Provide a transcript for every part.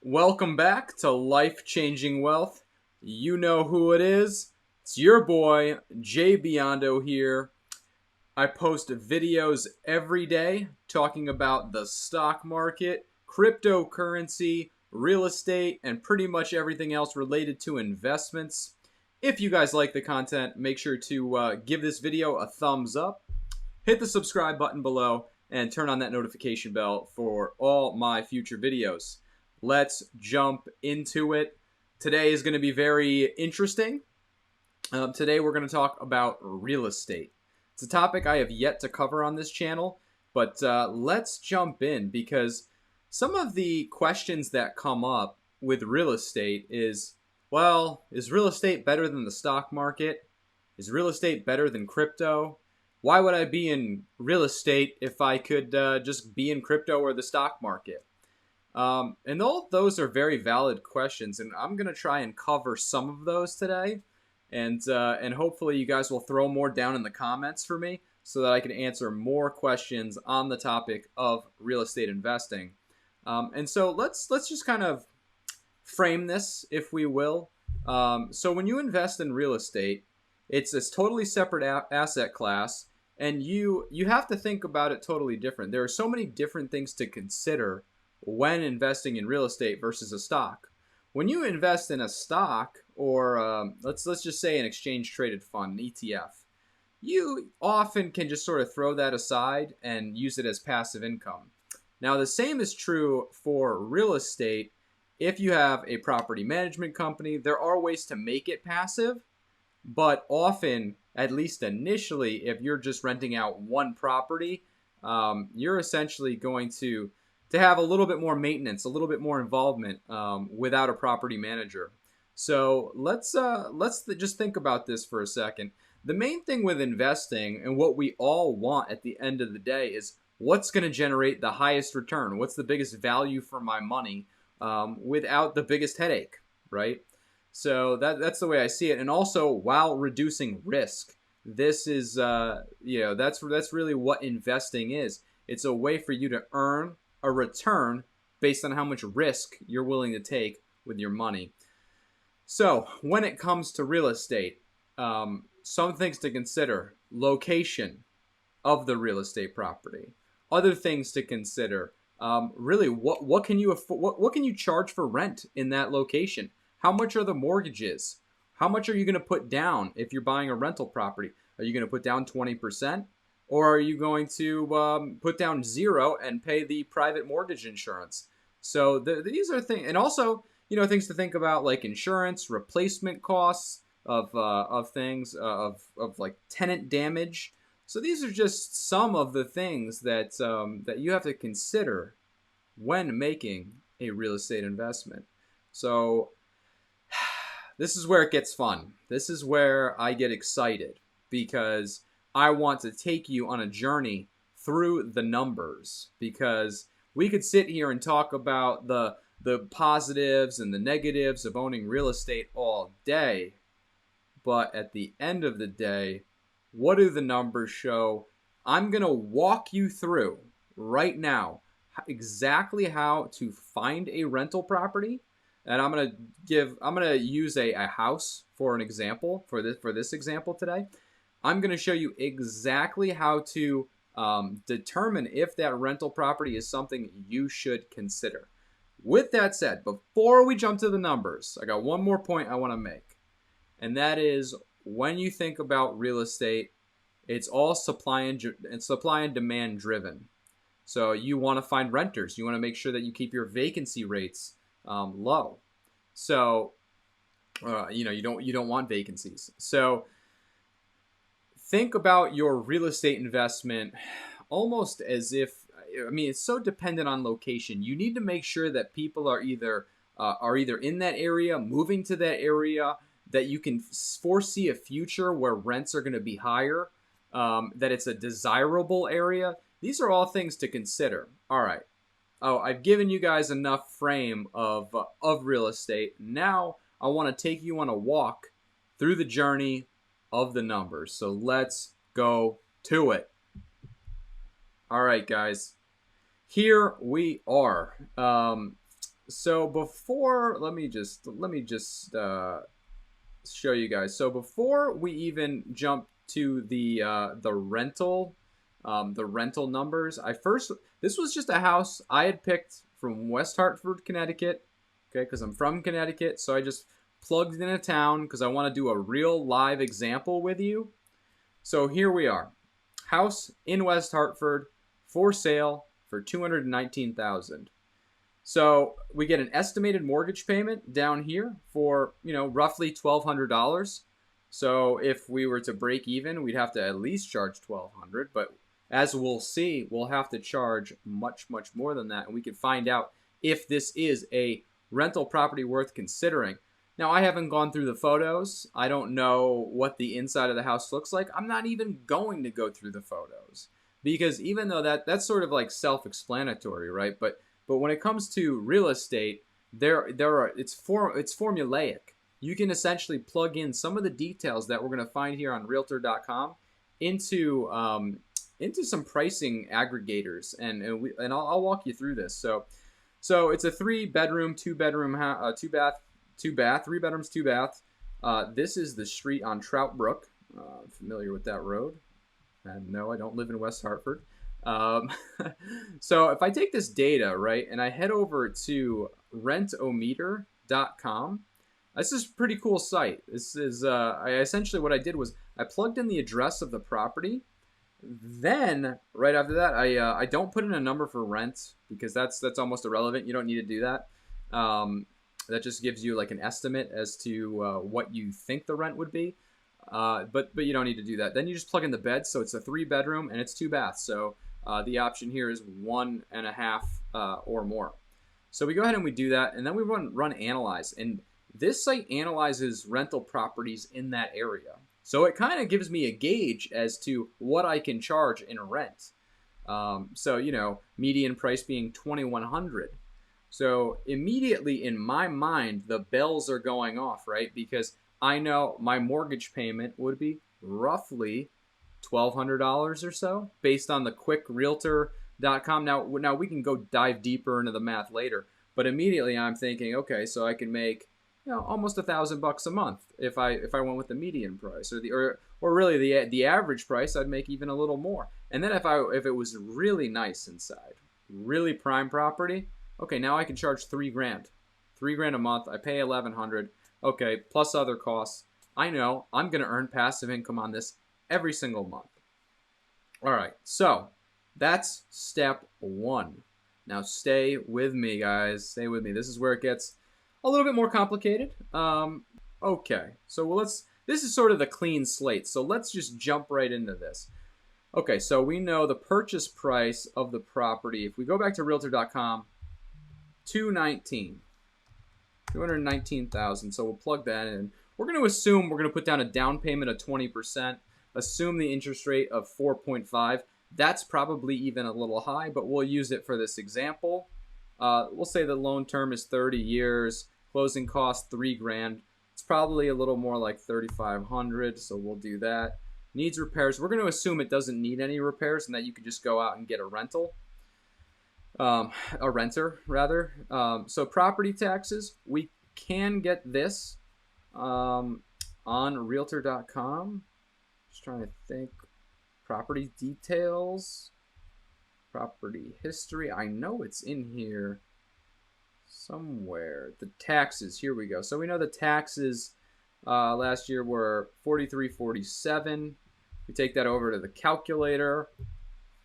Welcome back to Life Changing Wealth. You know who it is. It's your boy, Jay Biondo here. I post videos every day talking about the stock market, cryptocurrency, real estate, and pretty much everything else related to investments. If you guys like the content, make sure to give this video a thumbs up, hit the subscribe button below, and turn on that notification bell for all my future videos. Let's jump into it. Today is going to be very interesting. Today we're going to talk about real estate. It's a topic I have yet to cover on this channel, but let's jump in because some of the questions that come up with real estate is, well, is real estate better than the stock market? Is real estate better than crypto? Why would I be in real estate if I could just be in crypto or the stock market? And all of those are very valid questions, and I'm gonna try and cover some of those today, and hopefully you guys will throw more down in the comments for me so that I can answer more questions on the topic of real estate investing. And so let's just kind of frame this, if we will. So when you invest in real estate, it's this totally separate asset class, and you have to think about it totally different. There are so many different things to consider when investing in real estate versus a stock. When you invest in a stock, or let's just say an exchange traded fund, an ETF, you often can just sort of throw that aside and use it as passive income. Now, the same is true for real estate. If you have a property management company, there are ways to make it passive, but often, at least initially, if you're just renting out one property, you're essentially going to have a little bit more maintenance, a little bit more involvement without a property manager. So let's just think about this for a second. The main thing with investing and what we all want at the end of the day is what's going to generate the highest return. What's the biggest value for my money without the biggest headache, right? So that's the way I see it, and also while reducing risk. This is that's really what investing is. It's a way for you to earn a return based on how much risk you're willing to take with your money. So when it comes to real estate, some things to consider: location of the real estate property. Other things to consider: really, what can you afford? What can you charge for rent in that location? How much are the mortgages? How much are you going to put down if you're buying a rental property? Are you going to put down 20%? Or are you going to put down zero and pay the private mortgage insurance? So these are things, and also things to think about like insurance, replacement costs of things, of like tenant damage. So these are just some of the things that that you have to consider when making a real estate investment. So this is where it gets fun. This is where I get excited because I want to take you on a journey through the numbers, because we could sit here and talk about the positives and the negatives of owning real estate all day, but at the end of the day, what do the numbers show? I'm going to walk you through right now exactly how to find a rental property. And I'm gonna use a house for an example for this example today. I'm gonna show you exactly how to determine if that rental property is something you should consider. With that said, before we jump to the numbers, I got one more point I want to make, and that is when you think about real estate, it's all supply and demand driven. So you want to find renters. You want to make sure that you keep your vacancy rates low. So you don't want vacancies. So think about your real estate investment almost as if, it's so dependent on location. You need to make sure that people are either in that area, moving to that area, that you can foresee a future where rents are going to be higher, that it's a desirable area. These are all things to consider. All right. Oh, I've given you guys enough frame of real estate. Now I want to take you on a walk through the journey of the numbers. So let's go to it. All right, guys. Here we are. So before, let me just show you guys. So before we even jump to the rental numbers, this was just a house I had picked from West Hartford, Connecticut. Okay, because I'm from Connecticut, so I just plugged in a town because I want to do a real live example with you. So here we are, house in West Hartford for sale for $219,000. So we get an estimated mortgage payment down here for, roughly $1,200. So if we were to break even, we'd have to at least charge $1,200. But as we'll see, we'll have to charge much, much more than that. And we can find out if this is a rental property worth considering. Now, I haven't gone through the photos. I don't know what the inside of the house looks like. I'm not even going to go through the photos because even though that's sort of like self-explanatory, right? But when it comes to real estate, it's formulaic. You can essentially plug in some of the details that we're going to find here on Realtor.com into some pricing aggregators, and I'll walk you through this. So it's a 3-bedroom, 2-bedroom, 2-bath, 3 bedrooms, 2 baths. This is the street on Trout Brook. Familiar with that road? And no, I don't live in West Hartford. Um, so if I take this data, right, and I head over to rentometer.com, this is a pretty cool site. This is, essentially what I did was I plugged in the address of the property. Then right after that, I don't put in a number for rent because that's almost irrelevant. You don't need to do that. That just gives you like an estimate as to what you think the rent would be. But you don't need to do that. Then you just plug in the bed. So it's a 3-bedroom and it's 2 baths. So the option here is 1.5 or more. So we go ahead and we do that, and then we run analyze, and this site analyzes rental properties in that area. So it kind of gives me a gauge as to what I can charge in rent. So median price being $2,100. So immediately in my mind, the bells are going off, right? Because I know my mortgage payment would be roughly $1,200 or so based on the quick realtor.com. Now we can go dive deeper into the math later, but immediately I'm thinking, okay, so I can make almost $1,000 a month if I went with the median price or really the average price. I'd make even a little more. And then if it was really nice inside, really prime property, okay, now I can charge $3,000, $3,000 a month. I pay $1,100. Okay, plus other costs. I know I'm going to earn passive income on this every single month. All right, so that's step 1. Now stay with me, guys. Stay with me. This is where it gets a little bit more complicated. Okay, so this is sort of the clean slate. So let's just jump right into this. Okay, so we know the purchase price of the property. If we go back to Realtor.com, $219,000. So we'll plug that in. We're going to assume we're going to put down a down payment of 20%. Assume the interest rate of 4.5. That's probably even a little high, but we'll use it for this example. We'll say the loan term is 30 years. Closing cost $3,000. It's probably a little more like $3,500. So we'll do that. Needs repairs. We're going to assume it doesn't need any repairs and that you can just go out and get a rental. A renter rather. So property taxes, we can get this on Realtor.com. Just trying to think. Property details, property history. I know it's in here somewhere. The taxes. Here we go. So we know the taxes last year were $43.47. We take that over to the calculator.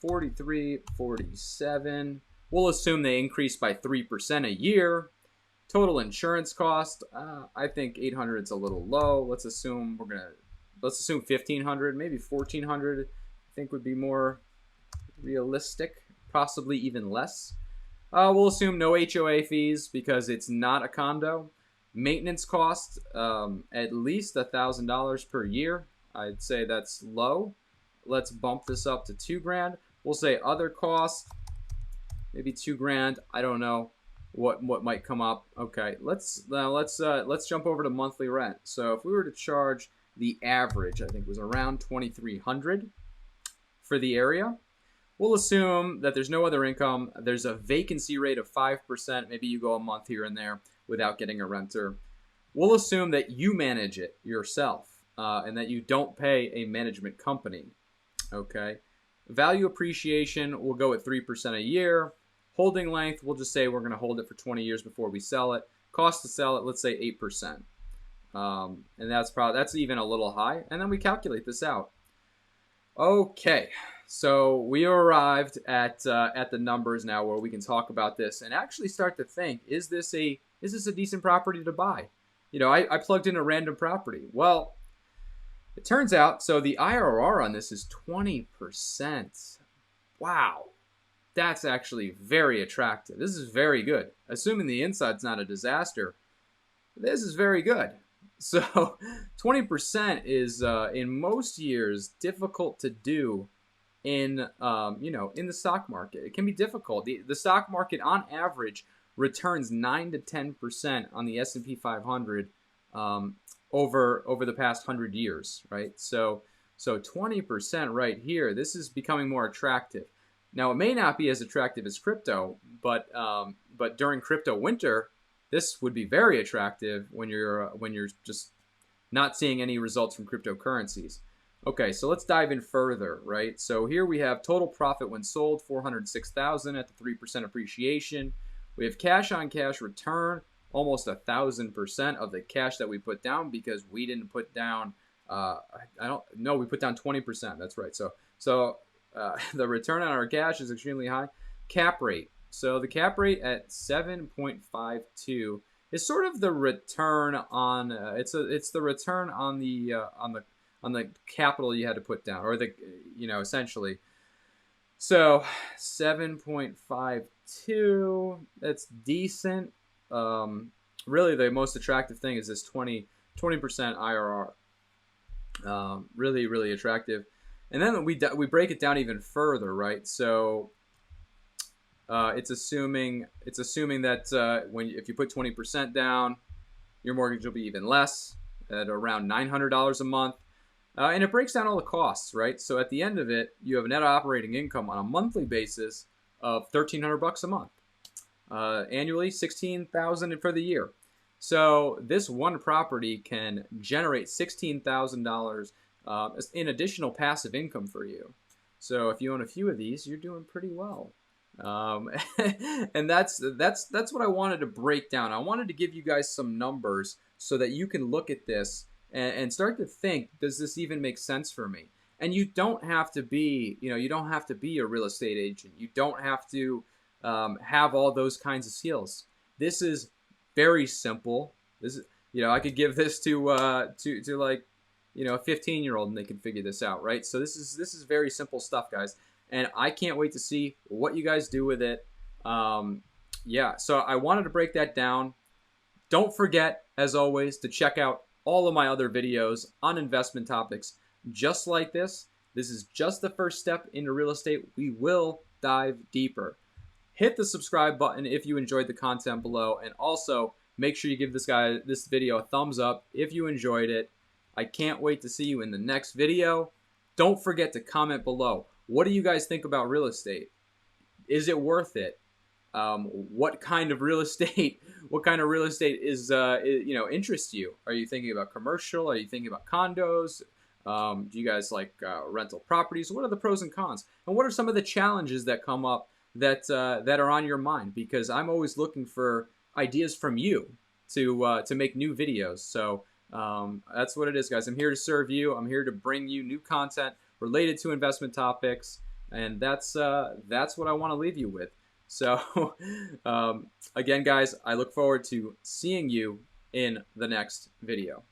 $43.47. We'll assume they increase by 3% a year. Total insurance cost, I think $800 is a little low. Let's assume $1,500, maybe $1,400. I think would be more realistic, possibly even less. We'll assume no HOA fees because it's not a condo. Maintenance cost, at least $1,000 per year. I'd say that's low. Let's bump this up to $2,000. We'll say other costs, maybe $2,000. I don't know what might come up. Okay, let's jump over to monthly rent. So if we were to charge the average, I think was around $2,300 for the area. We'll assume that there's no other income. There's a vacancy rate of 5%. Maybe you go a month here and there without getting a renter. We'll assume that you manage it yourself and that you don't pay a management company. Okay. Value appreciation, we'll go at 3% a year. Holding length, we'll just say we're going to hold it for 20 years before we sell it. Cost to sell it, let's say 8%. And that's even a little high. And then we calculate this out. Okay, so we arrived at the numbers now where we can talk about this and actually start to think: is this a decent property to buy? You know, I plugged in a random property. Well, it turns out, so the IRR on this is 20%. Wow, that's actually very attractive. This is very good. Assuming the inside's not a disaster, this is very good. So 20% is in most years difficult to do in in the stock market. It can be difficult. The stock market on average returns 9 to 10% on the S&P 500 over the past 100 years, right? So 20% right here. This is becoming more attractive. Now, it may not be as attractive as crypto, but during crypto winter, this would be very attractive when you're just not seeing any results from cryptocurrencies. Okay, so let's dive in further, right? So here we have total profit when sold, $406,000 at the 3% appreciation. We have cash on cash return, almost 1,000% of the cash that we put down because we didn't put down. We put down 20%. That's right. So the return on our cash is extremely high. Cap rate. So the cap rate at 7.52 is sort of the return on it's the return on the capital you had to put down, or essentially. So 7.52, that's decent. Really, the most attractive thing is this 20% IRR. Really, really attractive. And then we break it down even further, right? So it's assuming that if you put 20% down, your mortgage will be even less, at around $900 a month. And it breaks down all the costs, right? So at the end of it, you have net operating income on a monthly basis of $1,300 a month. Annually, $16,000 for the year. So this one property can generate $16,000 in additional passive income for you. So if you own a few of these, you're doing pretty well. And that's what I wanted to break down. I wanted to give you guys some numbers so that you can look at this and start to think, does this even make sense for me? And you don't have to be, you don't have to be a real estate agent. You don't have to have all those kinds of skills. This is very simple. This is, I could give this to like, a 15-year-old and they can figure this out, right? So this is very simple stuff, guys. And I can't wait to see what you guys do with it. So I wanted to break that down. Don't forget, as always, to check out all of my other videos on investment topics just like this. This is just the first step into real estate. We will dive deeper. Hit the subscribe button if you enjoyed the content below. And also, make sure you give this video a thumbs up if you enjoyed it. I can't wait to see you in the next video. Don't forget to comment below. What do you guys think about real estate? Is it worth it? What kind of real estate? What kind of real estate interests you? Are you thinking about commercial? Are you thinking about condos? Do you guys like rental properties? What are the pros and cons? And what are some of the challenges that come up that are on your mind? Because I'm always looking for ideas from you to make new videos. So that's what it is, guys. I'm here to serve you. I'm here to bring you new content related to investment topics, and that's what I want to leave you with. So again, guys, I look forward to seeing you in the next video.